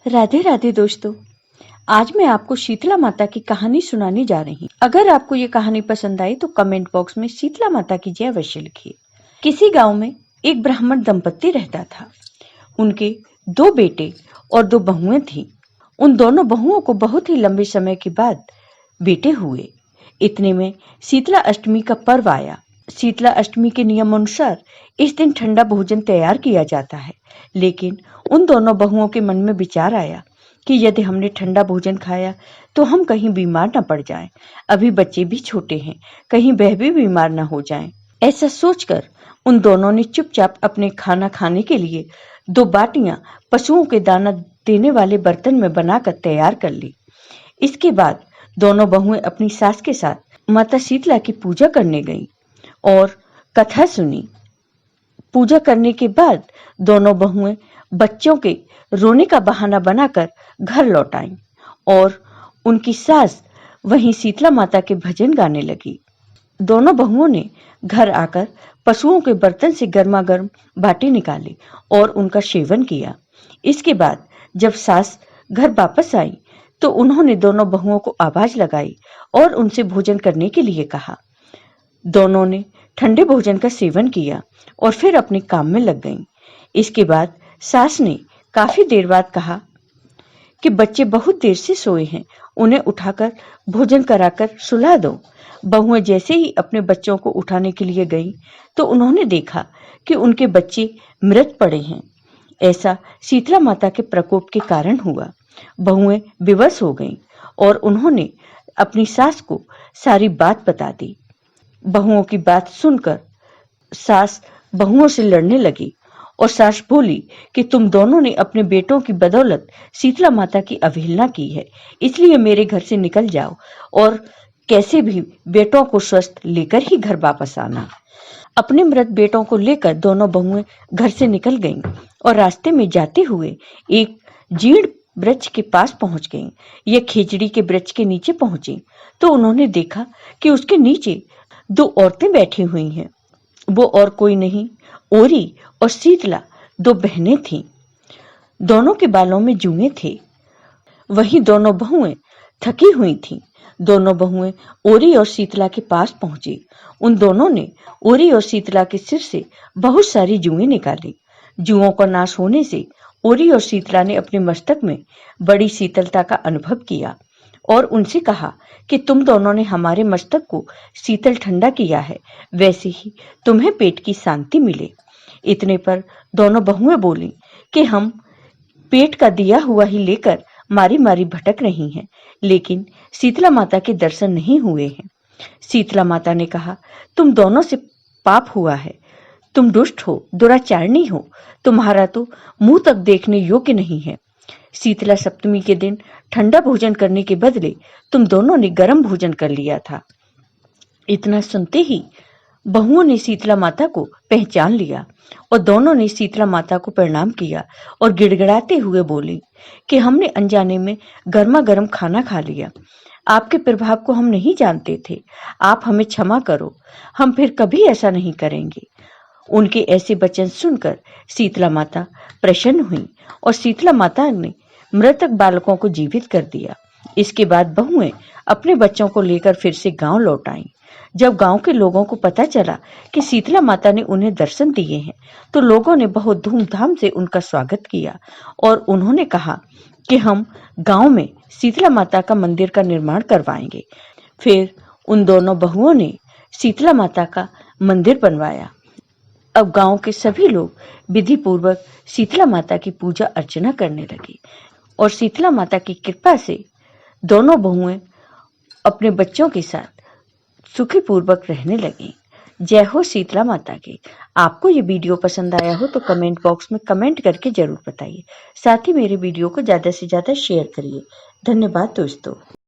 राधे राधे दोस्तों। आज मैं आपको शीतला माता की कहानी सुनाने जा रही हूँ। अगर आपको ये कहानी पसंद आई तो कमेंट बॉक्स में शीतला माता की जय अवश्य लिखिए। किसी गांव में एक ब्राह्मण दंपत्ति रहता था। उनके 2 बेटे और 2 बहुएं थीं। उन दोनों बहुओं को बहुत ही लंबे समय के बाद बेटे हुए। इतने में शीतला अष्टमी का पर्व आया। शीतला अष्टमी के नियम अनुसार इस दिन ठंडा भोजन तैयार किया जाता है, लेकिन उन दोनों बहुओं के मन में विचार आया कि यदि हमने ठंडा भोजन खाया तो हम कहीं बीमार न पड़ जाएं। अभी बच्चे भी छोटे हैं, कहीं वह भी बीमार न हो जाएं। ऐसा सोचकर उन दोनों ने चुपचाप अपने खाना खाने के लिए 2 बाटियां पशुओं के दाना देने वाले बर्तन में बनाकर तैयार कर ली। इसके बाद दोनों बहुएं अपनी सास के साथ माता शीतला की पूजा करने गईं और कथा सुनी। पूजा करने के बाद दोनों बहुएं बच्चों के रोने का बहाना बनाकर घर लौट आईं और उनकी सास वहीं शीतला माता के भजन गाने लगी। दोनों बहुओं ने घर आकर पशुओं के बर्तन से गर्मा-गर्म बाटी निकाली और उनका सेवन किया। इसके बाद जब सास घर वापस आई तो उन्होंने दोनों बहुओं को आवाज लगाई और उनसे भोजन करने के लिए कहा। दोनों ने ठंडे भोजन का सेवन किया और फिर अपने काम में लग गईं। इसके बाद सास ने काफी देर बाद कहा कि बच्चे बहुत देर से सोए हैं, उन्हें उठाकर भोजन कराकर सुला दो। बहुएं जैसे ही अपने बच्चों को उठाने के लिए गईं तो उन्होंने देखा कि उनके बच्चे मृत पड़े हैं। ऐसा शीतला माता के प्रकोप के कारण हुआ। बहुएं विवश हो गईं और उन्होंने अपनी सास को सारी बात बता दी। बहुओं की बात सुनकर सास बहुओं से लड़ने लगी और सास बोली कि तुम दोनों ने अपने बेटों की बदौलत शीतला माता की अवहेलना की है, इसलिए मेरे घर से निकल जाओ और कैसे भी बेटों को स्वस्थ लेकर ही घर वापस आना। अपने मृत बेटों को लेकर दोनों बहुएं घर से निकल गईं और रास्ते में जाते हुए एक जीर्ण वृक्ष के पास पहुंच गईं। ये खेजड़ी के वृक्ष के नीचे पहुंची तो उन्होंने देखा कि उसके नीचे 2 औरतें बैठी हुई हैं। वो और कोई नहीं, ओरी और शीतला 2 बहनें थीं। दोनों के बालों में जूए थे। वहीं दोनों बहुएं थकी हुई थीं। दोनों बहुएं ओरी और शीतला के पास पहुंची। उन दोनों ने ओरी और शीतला के सिर से बहुत सारी जुएं निकाली। जुओं का नाश होने से ओरी और शीतला ने अपने मस्तक में बड़ी शीतलता का अनुभव किया और उनसे कहा कि तुम दोनों ने हमारे मस्तक को शीतल ठंडा किया है, वैसे ही तुम्हें पेट की शांति मिले। इतने पर दोनों बहुएं बोली कि हम पेट का दिया हुआ ही लेकर मारी मारी भटक रही हैं, लेकिन शीतला माता के दर्शन नहीं हुए हैं। शीतला माता ने कहा, तुम दोनों से पाप हुआ है, तुम दुष्ट हो, दुराचारणी हो, तुम्हारा तो मुंह तक देखने योग्य नहीं है। शीतला सप्तमी के दिन ठंडा भोजन करने के बदले तुम दोनों ने गर्म भोजन कर लिया था। इतना सुनते ही बहुओं ने शीतला माता को पहचान लिया और दोनों ने शीतला माता को प्रणाम किया और गिड़गिड़ाते हुए बोली कि हमने अनजाने में गर्मा गर्म खाना खा लिया। आपके प्रभाव को हम नहीं जानते थे, आप हमें क्षमा करो, हम फिर कभी ऐसा नहीं करेंगे। उनके ऐसे वचन सुनकर शीतला माता प्रसन्न हुई और शीतला माता ने मृतक बालकों को जीवित कर दिया। इसके बाद बहुएं अपने बच्चों को लेकर फिर से गांव लौट आईं। जब गांव के लोगों को पता चला कि शीतला माता ने उन्हें दर्शन दिए हैं तो लोगों ने बहुत धूमधाम से उनका स्वागत किया और उन्होंने कहा कि हम गांव में शीतला माता का मंदिर का निर्माण करवाएंगे। फिर उन दोनों बहुओं ने शीतला माता का मंदिर बनवाया। अब गांव के सभी लोग विधि पूर्वक शीतला माता की पूजा अर्चना करने लगे और शीतला माता की कृपा से दोनों बहुएं अपने बच्चों के साथ सुखी पूर्वक रहने लगी। जय हो शीतला माता की। आपको ये वीडियो पसंद आया हो तो कमेंट बॉक्स में कमेंट करके जरूर बताइए। साथ ही मेरे वीडियो को ज्यादा से ज्यादा शेयर करिए। धन्यवाद दोस्तों।